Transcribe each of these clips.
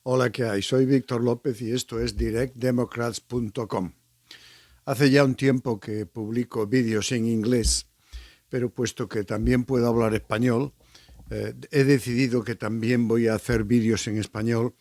Hola, ¿qué hay? Soy Víctor López y esto es directdemocrats.com. Hace ya un tiempo que publico vídeos en inglés, pero puesto que también puedo hablar español, he decidido que también voy a hacer vídeos en español,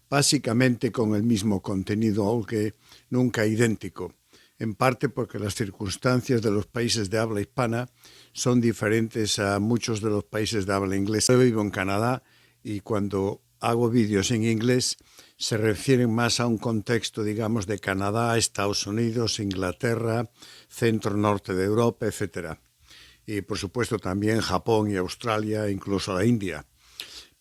básicamente con el mismo contenido, aunque nunca idéntico. En parte porque las circunstancias de los países de habla hispana son diferentes a muchos de los países de habla inglesa. Yo vivo en Canadá y cuando hago vídeos en inglés se refieren más a un contexto, digamos, de Canadá, Estados Unidos, Inglaterra, centro-norte de Europa, etcétera. Y por supuesto también Japón y Australia, incluso la India.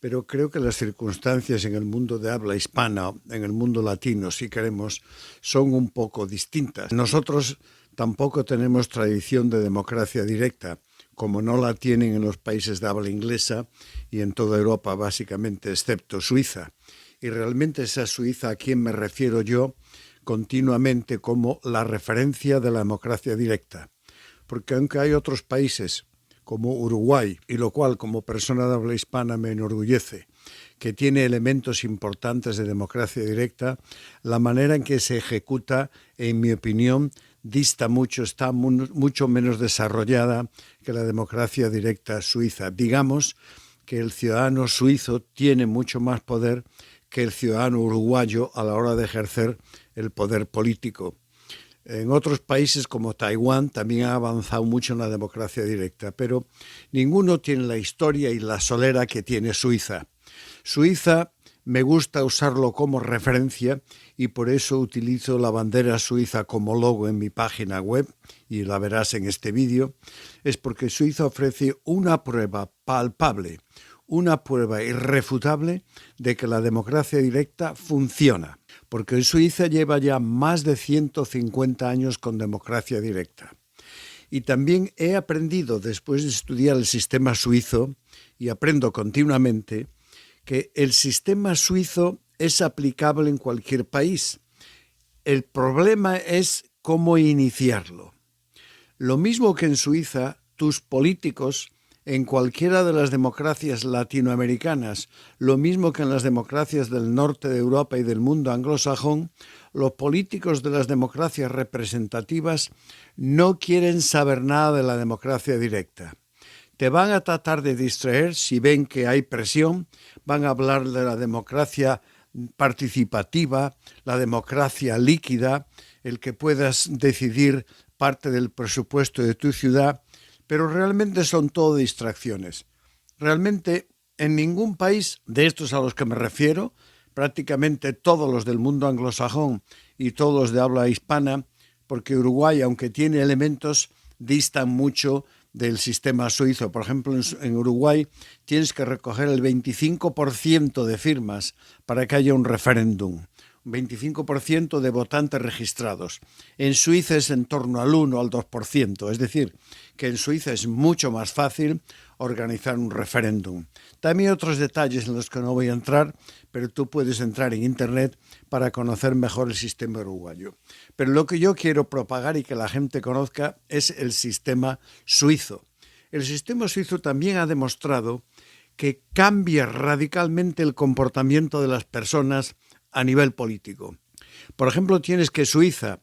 Pero creo que las circunstancias en el mundo de habla hispana, en el mundo latino, si queremos, son un poco distintas. Nosotros tampoco tenemos tradición de democracia directa, como no la tienen en los países de habla inglesa y en toda Europa básicamente, excepto Suiza. Y realmente es a Suiza a quien me refiero yo continuamente como la referencia de la democracia directa. Porque aunque hay otros países como Uruguay, y lo cual como persona de habla hispana me enorgullece, que tiene elementos importantes de democracia directa, la manera en que se ejecuta, en mi opinión, dista mucho, está mucho menos desarrollada que la democracia directa suiza. Digamos que el ciudadano suizo tiene mucho más poder que el ciudadano uruguayo a la hora de ejercer el poder político. En otros países como Taiwán también ha avanzado mucho en la democracia directa, pero ninguno tiene la historia y la solera que tiene Suiza. Suiza me gusta usarlo como referencia y por eso utilizo la bandera suiza como logo en mi página web, y la verás en este vídeo. Es porque Suiza ofrece una prueba palpable, una prueba irrefutable de que la democracia directa funciona, porque Suiza lleva ya más de 150 años con democracia directa. Y también he aprendido, después de estudiar el sistema suizo, y aprendo continuamente, que el sistema suizo es aplicable en cualquier país. El problema es cómo iniciarlo. Lo mismo que en Suiza, tus políticos en cualquiera de las democracias latinoamericanas, lo mismo que en las democracias del norte de Europa y del mundo anglosajón, los políticos de las democracias representativas no quieren saber nada de la democracia directa. Te van a tratar de distraer si ven que hay presión, van a hablar de la democracia participativa, la democracia líquida, el que puedas decidir parte del presupuesto de tu ciudad, pero realmente son todo distracciones. Realmente en ningún país de estos a los que me refiero, prácticamente todos los del mundo anglosajón y todos los de habla hispana, porque Uruguay, aunque tiene elementos, distan mucho del sistema suizo. Por ejemplo, en Uruguay tienes que recoger el 25% de firmas para que haya un referéndum. 25% de votantes registrados. En Suiza es en torno al 1 al 2%, es decir, que en Suiza es mucho más fácil organizar un referéndum. También otros detalles en los que no voy a entrar, pero tú puedes entrar en internet para conocer mejor el sistema uruguayo. Pero lo que yo quiero propagar y que la gente conozca es el sistema suizo. El sistema suizo también ha demostrado que cambia radicalmente el comportamiento de las personas a nivel político. Por ejemplo, tienes que Suiza,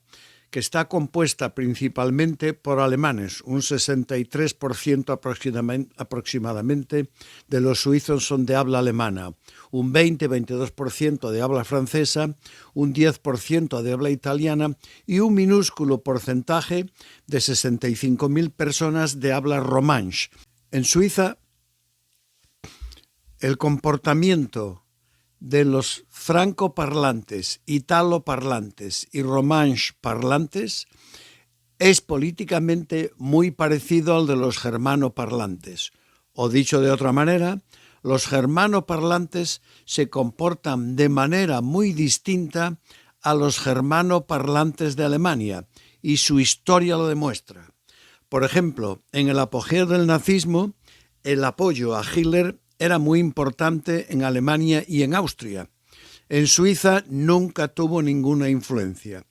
que está compuesta principalmente por alemanes, un 63% aproximadamente de los suizos son de habla alemana, un 20-22% de habla francesa, un 10% de habla italiana y un minúsculo porcentaje de 65.000 personas de habla romanche. En Suiza, el comportamiento de los francoparlantes, italoparlantes y romanche parlantes es políticamente muy parecido al de los germanoparlantes. O dicho de otra manera, los germanoparlantes se comportan de manera muy distinta a los germanoparlantes de Alemania, y su historia lo demuestra. Por ejemplo, en el apogeo del nazismo, el apoyo a Hitler era muy importante en Alemania y en Austria. En Suiza nunca tuvo ninguna influencia.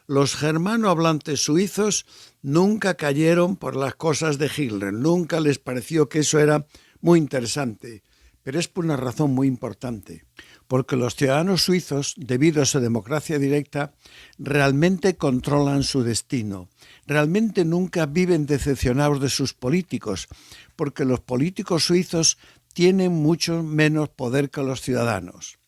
Los germanohablantes suizos nunca cayeron por las cosas de Hitler, nunca les pareció que eso era muy interesante, pero es por una razón muy importante, porque los ciudadanos suizos, debido a su democracia directa, realmente controlan su destino. Realmente nunca viven decepcionados de sus políticos, porque los políticos suizos tienen mucho menos poder que los ciudadanos.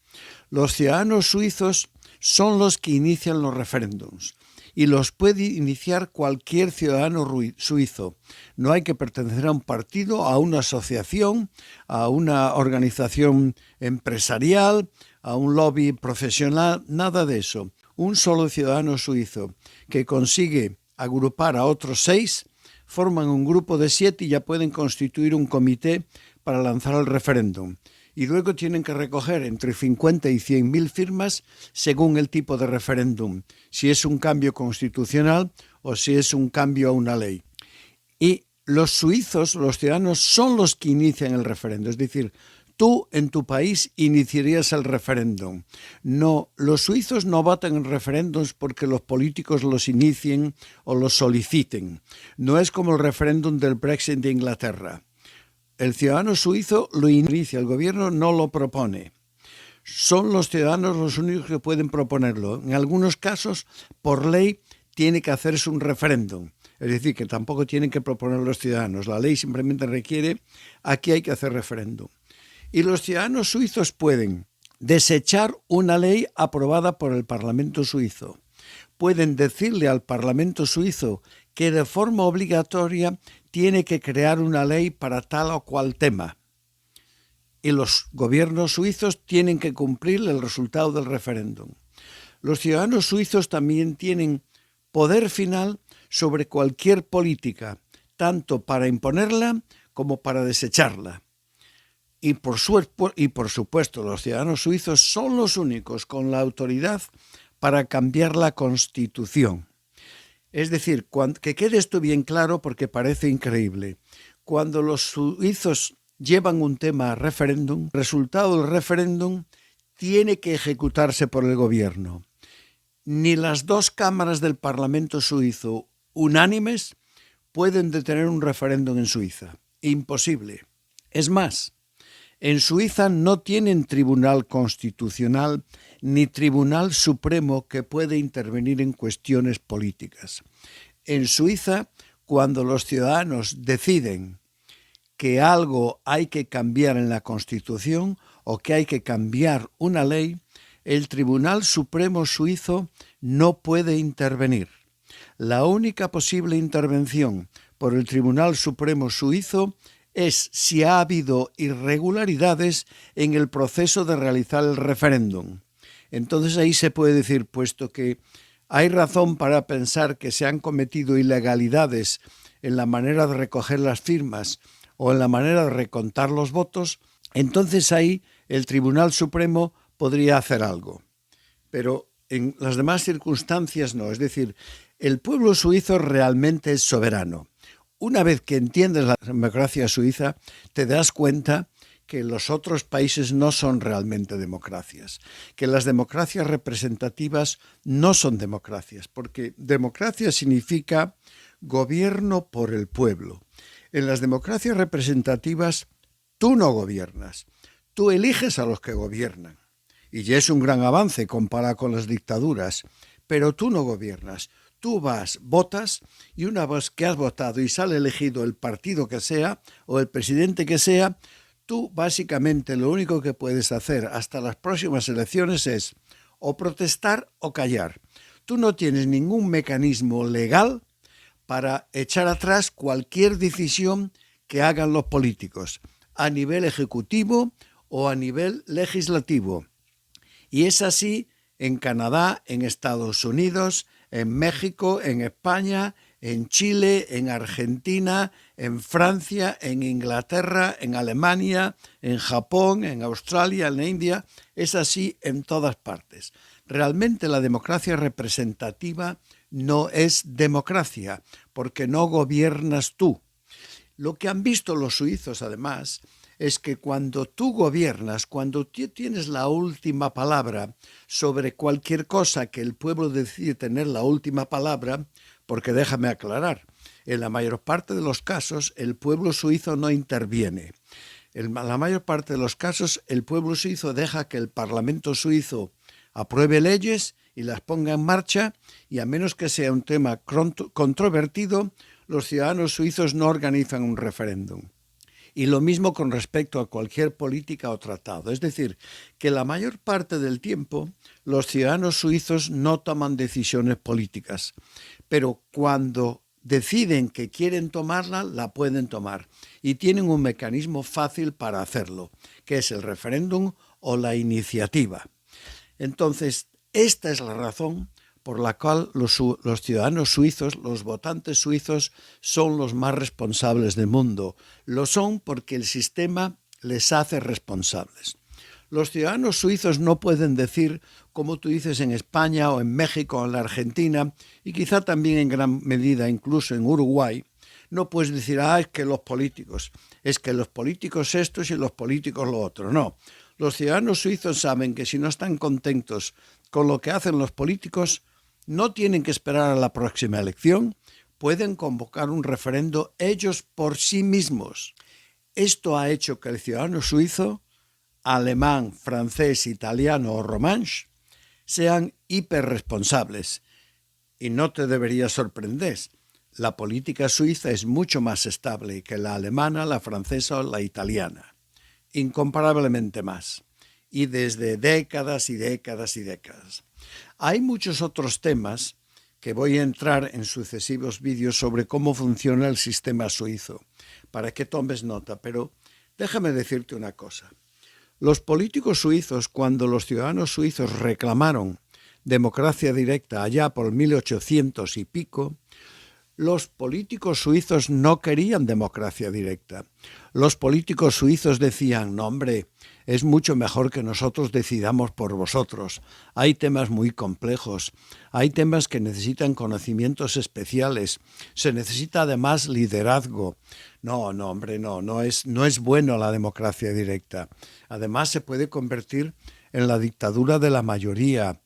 Los ciudadanos suizos son los que inician los referéndums y los puede iniciar cualquier ciudadano suizo. No hay que pertenecer a un partido, a una asociación, a una organización empresarial, a un lobby profesional, nada de eso. Un solo ciudadano suizo que consigue agrupar a otros 6, forman un grupo de 7 y ya pueden constituir un comité para lanzar el referéndum. Y luego tienen que recoger entre 50 y 100.000 firmas según el tipo de referéndum, si es un cambio constitucional o si es un cambio a una ley. Y los suizos, los ciudadanos, son los que inician el referéndum, es decir, tú en tu país iniciarías el referéndum. No, los suizos no votan en referéndums porque los políticos los inicien o los soliciten. No es como el referéndum del Brexit de Inglaterra. El ciudadano suizo lo inicia, el gobierno no lo propone. Son los ciudadanos los únicos que pueden proponerlo. En algunos casos, por ley, tiene que hacerse un referéndum. Es decir, que tampoco tienen que proponer los ciudadanos. La ley simplemente requiere, aquí hay que hacer referéndum. Y los ciudadanos suizos pueden desechar una ley aprobada por el Parlamento suizo. Pueden decirle al Parlamento suizo que de forma obligatoria tiene que crear una ley para tal o cual tema. Y los gobiernos suizos tienen que cumplir el resultado del referéndum. Los ciudadanos suizos también tienen poder final sobre cualquier política, tanto para imponerla como para desecharla. Y por supuesto, los ciudadanos suizos son los únicos con la autoridad para cambiar la Constitución. Es decir, que quede esto bien claro porque parece increíble. Cuando los suizos llevan un tema a referéndum, el resultado del referéndum tiene que ejecutarse por el gobierno. Ni las 2 cámaras del Parlamento suizo unánimes pueden detener un referéndum en Suiza. Imposible. Es más, en Suiza no tienen tribunal constitucional ni tribunal supremo que puede intervenir en cuestiones políticas. En Suiza, cuando los ciudadanos deciden que algo hay que cambiar en la Constitución o que hay que cambiar una ley, el Tribunal Supremo suizo no puede intervenir. La única posible intervención por el Tribunal Supremo suizo es si ha habido irregularidades en el proceso de realizar el referéndum. Entonces ahí se puede decir, puesto que hay razón para pensar que se han cometido ilegalidades en la manera de recoger las firmas o en la manera de recontar los votos, entonces ahí el Tribunal Supremo podría hacer algo. Pero en las demás circunstancias no. Es decir, el pueblo suizo realmente es soberano. Una vez que entiendes la democracia suiza, te das cuenta que los otros países no son realmente democracias, que las democracias representativas no son democracias, porque democracia significa gobierno por el pueblo. En las democracias representativas tú no gobiernas, tú eliges a los que gobiernan. Y ya es un gran avance comparado con las dictaduras, pero tú no gobiernas. Tú vas, votas, y una vez que has votado y sale elegido el partido que sea o el presidente que sea, tú básicamente lo único que puedes hacer hasta las próximas elecciones es o protestar o callar. Tú no tienes ningún mecanismo legal para echar atrás cualquier decisión que hagan los políticos, a nivel ejecutivo o a nivel legislativo. Y es así en Canadá, en Estados Unidos, en México, en España, en Chile, en Argentina, en Francia, en Inglaterra, en Alemania, en Japón, en Australia, en la India. Es así en todas partes. Realmente la democracia representativa no es democracia, porque no gobiernas tú. Lo que han visto los suizos, además, es que cuando tú gobiernas, cuando tú tienes la última palabra sobre cualquier cosa que el pueblo decide tener la última palabra, porque déjame aclarar, en la mayor parte de los casos el pueblo suizo no interviene. En la mayor parte de los casos, el pueblo suizo deja que el Parlamento suizo apruebe leyes y las ponga en marcha, y a menos que sea un tema controvertido, los ciudadanos suizos no organizan un referéndum. Y lo mismo con respecto a cualquier política o tratado. Es decir, que la mayor parte del tiempo los ciudadanos suizos no toman decisiones políticas, pero cuando deciden que quieren tomarla, la pueden tomar. Y tienen un mecanismo fácil para hacerlo, que es el referéndum o la iniciativa. Entonces, esta es la razón por la cual los ciudadanos suizos, los votantes suizos, son los más responsables del mundo. Lo son porque el sistema les hace responsables. Los ciudadanos suizos no pueden decir, como tú dices en España o en México o en la Argentina, y quizá también en gran medida incluso en Uruguay, no puedes decir, es que los políticos estos y los políticos lo otro. No, los ciudadanos suizos saben que si no están contentos con lo que hacen los políticos, no tienen que esperar a la próxima elección, pueden convocar un referendo ellos por sí mismos. Esto ha hecho que el ciudadano suizo, alemán, francés, italiano o romanche, sean hiperresponsables. Y no te debería sorprender. La política suiza es mucho más estable que la alemana, la francesa o la italiana. Incomparablemente más. Y desde décadas y décadas y décadas. Hay muchos otros temas que voy a entrar en sucesivos vídeos sobre cómo funciona el sistema suizo, para que tomes nota, pero déjame decirte una cosa. Los políticos suizos, cuando los ciudadanos suizos reclamaron democracia directa allá por 1800 y pico, los políticos suizos no querían democracia directa. Los políticos suizos decían, no hombre, es mucho mejor que nosotros decidamos por vosotros. Hay temas muy complejos, hay temas que necesitan conocimientos especiales, se necesita además liderazgo. No, hombre, no es bueno la democracia directa. Además se puede convertir en la dictadura de la mayoría.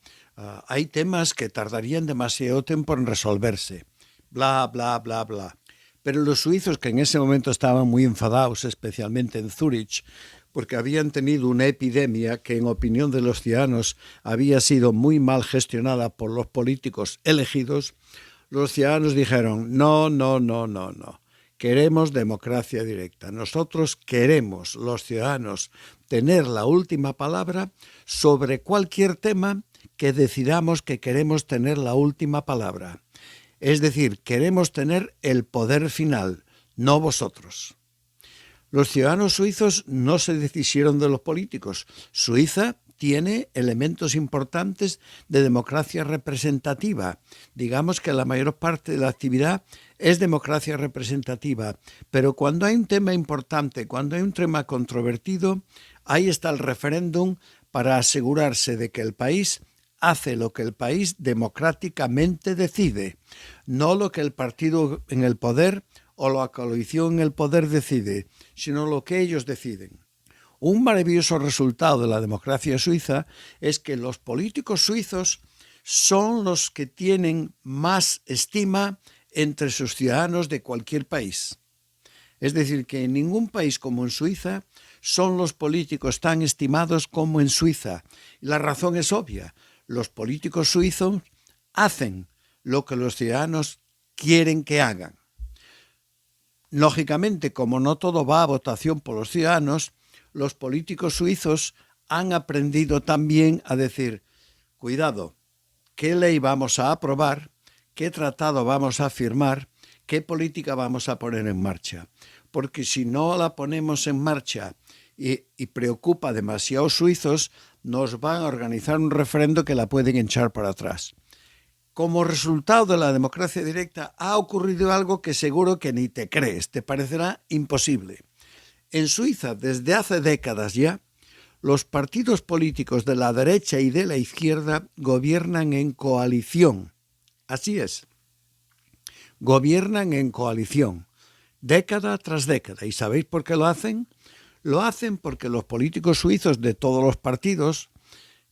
Hay temas que tardarían demasiado tiempo en resolverse. Bla, bla, bla, bla. Pero los suizos, que en ese momento estaban muy enfadados, especialmente en Zúrich, porque habían tenido una epidemia que, en opinión de los ciudadanos, había sido muy mal gestionada por los políticos elegidos, los ciudadanos dijeron, no. Queremos democracia directa. Nosotros queremos, los ciudadanos, tener la última palabra sobre cualquier tema que decidamos que queremos tener la última palabra. Es decir, queremos tener el poder final, no vosotros. Los ciudadanos suizos no se deshicieron de los políticos. Suiza tiene elementos importantes de democracia representativa. Digamos que la mayor parte de la actividad es democracia representativa, pero cuando hay un tema importante, cuando hay un tema controvertido, ahí está el referéndum para asegurarse de que el país hace lo que el país democráticamente decide, no lo que el partido en el poder o la coalición en el poder decide, sino lo que ellos deciden. Un maravilloso resultado de la democracia suiza es que los políticos suizos son los que tienen más estima entre sus ciudadanos de cualquier país. Es decir, que en ningún país como en Suiza son los políticos tan estimados como en Suiza. Y la razón es obvia. Los políticos suizos hacen lo que los ciudadanos quieren que hagan. Lógicamente, como no todo va a votación por los ciudadanos, los políticos suizos han aprendido también a decir, cuidado, ¿qué ley vamos a aprobar? ¿Qué tratado vamos a firmar? ¿Qué política vamos a poner en marcha? Porque si no la ponemos en marcha y preocupa a demasiados suizos, nos van a organizar un referendo que la pueden echar para atrás. Como resultado de la democracia directa ha ocurrido algo que seguro que ni te crees, te parecerá imposible. En Suiza, desde hace décadas ya, los partidos políticos de la derecha y de la izquierda gobiernan en coalición. Así es, gobiernan en coalición, década tras década. ¿Y sabéis por qué lo hacen? Lo hacen porque los políticos suizos de todos los partidos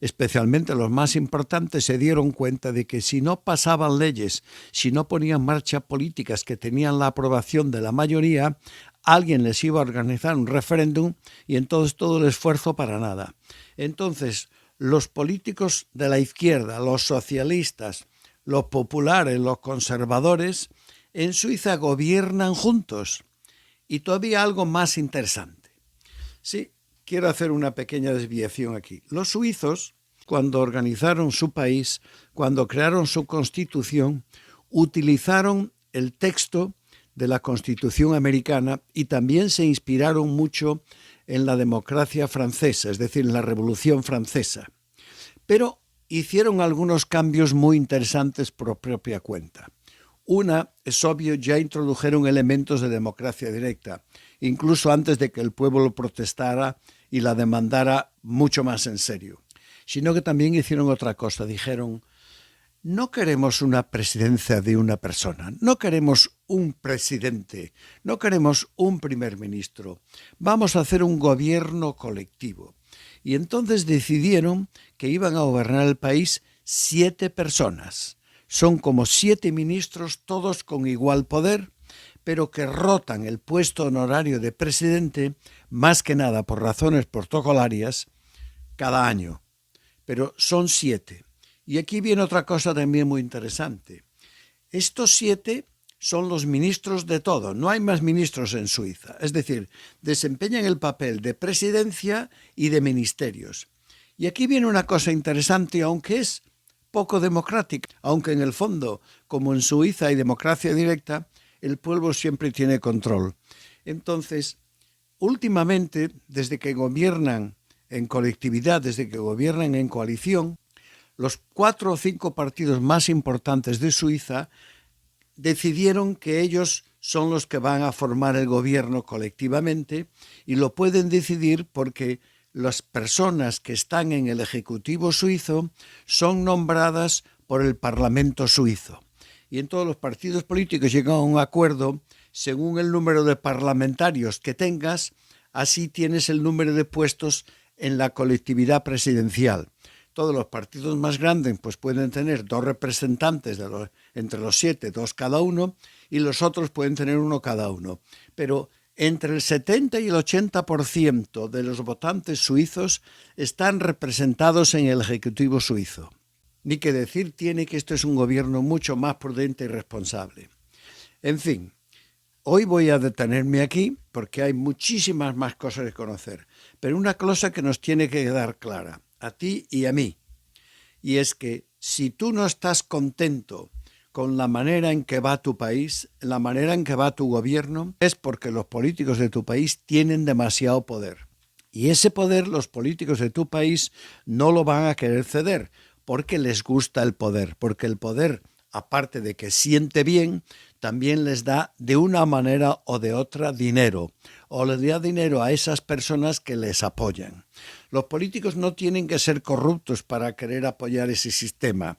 especialmente los más importantes, se dieron cuenta de que si no pasaban leyes, si no ponían en marcha políticas que tenían la aprobación de la mayoría, alguien les iba a organizar un referéndum y entonces todo el esfuerzo para nada. Entonces, los políticos de la izquierda, los socialistas, los populares, los conservadores, en Suiza gobiernan juntos. Y todavía algo más interesante. Sí, quiero hacer una pequeña desviación aquí. Los suizos, cuando organizaron su país, cuando crearon su constitución, utilizaron el texto de la Constitución americana y también se inspiraron mucho en la democracia francesa, es decir, en la Revolución Francesa. Pero hicieron algunos cambios muy interesantes por propia cuenta. Una, es obvio, ya introdujeron elementos de democracia directa, incluso antes de que el pueblo lo protestara y la demandara mucho más en serio. Sino que también hicieron otra cosa, dijeron, no queremos una presidencia de una persona, no queremos un presidente, no queremos un primer ministro, vamos a hacer un gobierno colectivo. Y entonces decidieron que iban a gobernar el país 7 personas. Son como 7 ministros, todos con igual poder, pero que rotan el puesto honorario de presidente, más que nada por razones protocolarias, cada año. Pero son 7. Y aquí viene otra cosa también muy interesante. Estos 7 son los ministros de todo. No hay más ministros en Suiza. Es decir, desempeñan el papel de presidencia y de ministerios. Y aquí viene una cosa interesante, aunque es poco democrática, aunque en el fondo, como en Suiza hay democracia directa, el pueblo siempre tiene control. Entonces, últimamente, desde que gobiernan en colectividad, desde que gobiernan en coalición, los 4 o 5 partidos más importantes de Suiza decidieron que ellos son los que van a formar el gobierno colectivamente y lo pueden decidir porque las personas que están en el Ejecutivo suizo son nombradas por el Parlamento suizo. Y en todos los partidos políticos llegan a un acuerdo según el número de parlamentarios que tengas, así tienes el número de puestos en la colectividad presidencial. Todos los partidos más grandes pues pueden tener 2 representantes entre los 7, 2 cada uno, y los otros pueden tener 1 cada uno. Pero entre el 70 y el 80% de los votantes suizos están representados en el Ejecutivo suizo. Ni que decir tiene que esto es un gobierno mucho más prudente y responsable. En fin, hoy voy a detenerme aquí porque hay muchísimas más cosas que conocer, pero una cosa que nos tiene que quedar clara, a ti y a mí, y es que si tú no estás contento con la manera en que va tu país, la manera en que va tu gobierno, es porque los políticos de tu país tienen demasiado poder. Y ese poder los políticos de tu país no lo van a querer ceder, porque les gusta el poder, porque el poder, aparte de que siente bien, también les da de una manera o de otra dinero, o les da dinero a esas personas que les apoyan. Los políticos no tienen que ser corruptos para querer apoyar ese sistema.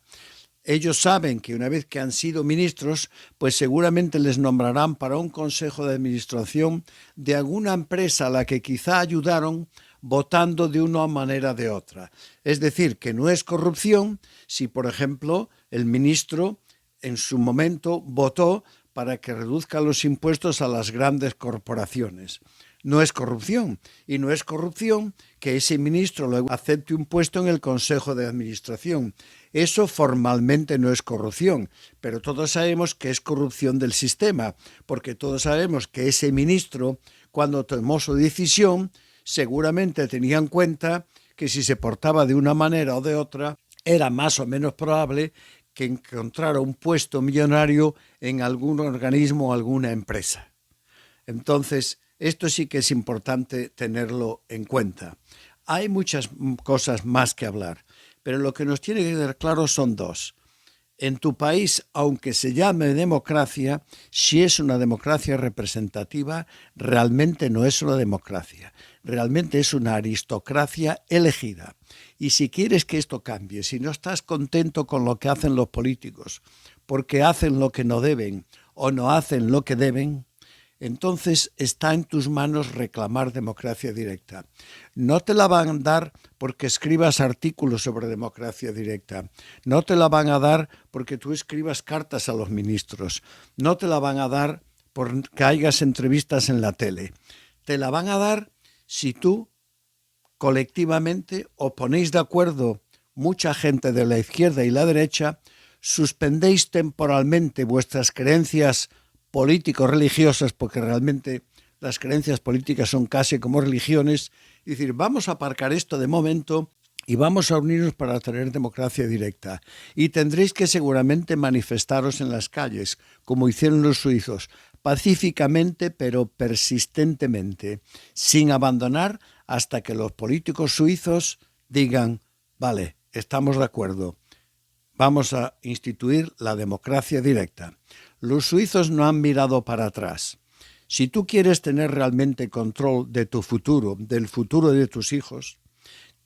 Ellos saben que una vez que han sido ministros, pues seguramente les nombrarán para un consejo de administración de alguna empresa a la que quizá ayudaron votando de una manera o de otra. Es decir, que no es corrupción si, por ejemplo, el ministro en su momento votó para que reduzcan los impuestos a las grandes corporaciones. No es corrupción, y no es corrupción que ese ministro luego acepte un puesto en el Consejo de Administración. Eso formalmente no es corrupción, pero todos sabemos que es corrupción del sistema, porque todos sabemos que ese ministro, cuando tomó su decisión, seguramente tenía en cuenta que si se portaba de una manera o de otra, era más o menos probable que encontrara un puesto millonario en algún organismo o alguna empresa. Entonces, esto sí que es importante tenerlo en cuenta. Hay muchas cosas más que hablar, pero lo que nos tiene que quedar claro son 2. En tu país, aunque se llame democracia, si es una democracia representativa, realmente no es una democracia. Realmente es una aristocracia elegida. Y si quieres que esto cambie, si no estás contento con lo que hacen los políticos, porque hacen lo que no deben o no hacen lo que deben, entonces está en tus manos reclamar democracia directa. No te la van a dar porque escribas artículos sobre democracia directa. No te la van a dar porque tú escribas cartas a los ministros. No te la van a dar porque hagas entrevistas en la tele. Te la van a dar si tú colectivamente os ponéis de acuerdo mucha gente de la izquierda y la derecha, suspendéis temporalmente vuestras creencias político-religiosas, porque realmente las creencias políticas son casi como religiones, y decir, vamos a aparcar esto de momento y vamos a unirnos para tener democracia directa. Y tendréis que seguramente manifestaros en las calles, como hicieron los suizos, pacíficamente pero persistentemente, sin abandonar hasta que los políticos suizos digan, vale, estamos de acuerdo, vamos a instituir la democracia directa. Los suizos no han mirado para atrás. Si tú quieres tener realmente control de tu futuro, del futuro de tus hijos,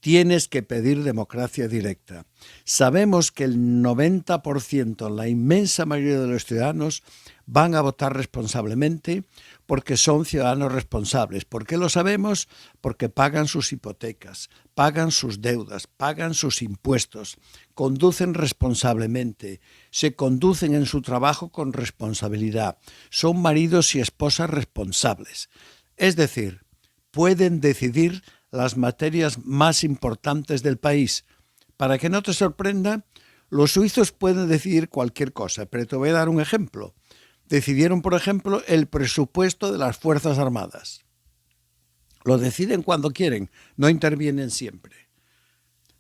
tienes que pedir democracia directa. Sabemos que el 90%, la inmensa mayoría de los ciudadanos, van a votar responsablemente porque son ciudadanos responsables. ¿Por qué lo sabemos? Porque pagan sus hipotecas, pagan sus deudas, pagan sus impuestos, conducen responsablemente, se conducen en su trabajo con responsabilidad, son maridos y esposas responsables. Es decir, pueden decidir las materias más importantes del país. Para que no te sorprenda, los suizos pueden decidir cualquier cosa, pero te voy a dar un ejemplo. Decidieron, por ejemplo, el presupuesto de las Fuerzas Armadas. Lo deciden cuando quieren, no intervienen siempre.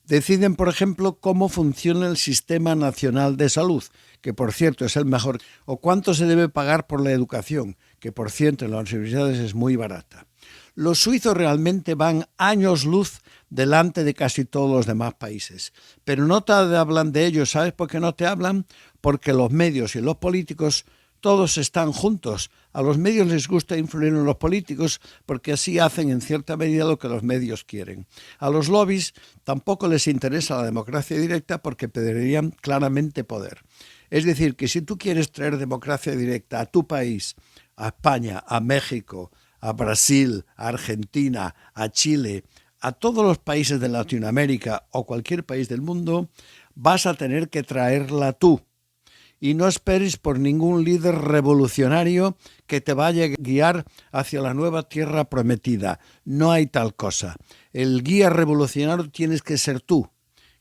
Deciden, por ejemplo, cómo funciona el Sistema Nacional de Salud, que por cierto es el mejor, o cuánto se debe pagar por la educación, que por cierto en las universidades es muy barata. Los suizos realmente van años luz delante de casi todos los demás países. Pero no te hablan de ellos, ¿sabes por qué no te hablan? Porque los medios y los políticos todos están juntos. A los medios les gusta influir en los políticos porque así hacen en cierta medida lo que los medios quieren. A los lobbies tampoco les interesa la democracia directa porque perderían claramente poder. Es decir, que si tú quieres traer democracia directa a tu país, a España, a México, a Brasil, a Argentina, a Chile, a todos los países de Latinoamérica o cualquier país del mundo, vas a tener que traerla tú. Y no esperes por ningún líder revolucionario que te vaya a guiar hacia la nueva tierra prometida. No hay tal cosa. El guía revolucionario tienes que ser tú,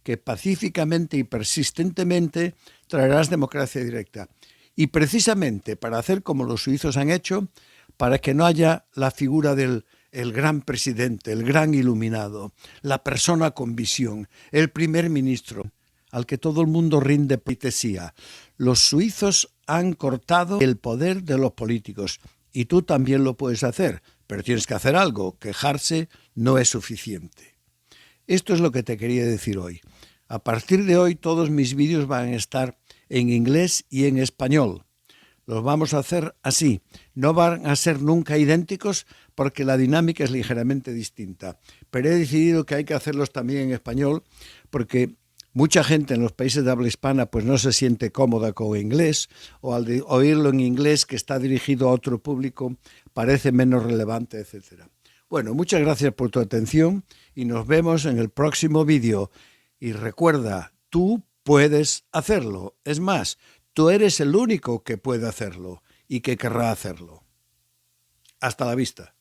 que pacíficamente y persistentemente traerás democracia directa. Y precisamente para hacer como los suizos han hecho, para que no haya la figura del gran presidente, el gran iluminado, la persona con visión, el primer ministro, al que todo el mundo rinde pleitesía. Los suizos han cortado el poder de los políticos y tú también lo puedes hacer, pero tienes que hacer algo. Quejarse no es suficiente. Esto es lo que te quería decir hoy. A partir de hoy todos mis vídeos van a estar en inglés y en español. Los vamos a hacer así. No van a ser nunca idénticos porque la dinámica es ligeramente distinta. Pero he decidido que hay que hacerlos también en español porque mucha gente en los países de habla hispana pues no se siente cómoda con inglés o al oírlo en inglés que está dirigido a otro público parece menos relevante, etc. Bueno, muchas gracias por tu atención y nos vemos en el próximo vídeo. Y recuerda, tú puedes hacerlo. Es más, tú eres el único que puede hacerlo y que querrá hacerlo. Hasta la vista.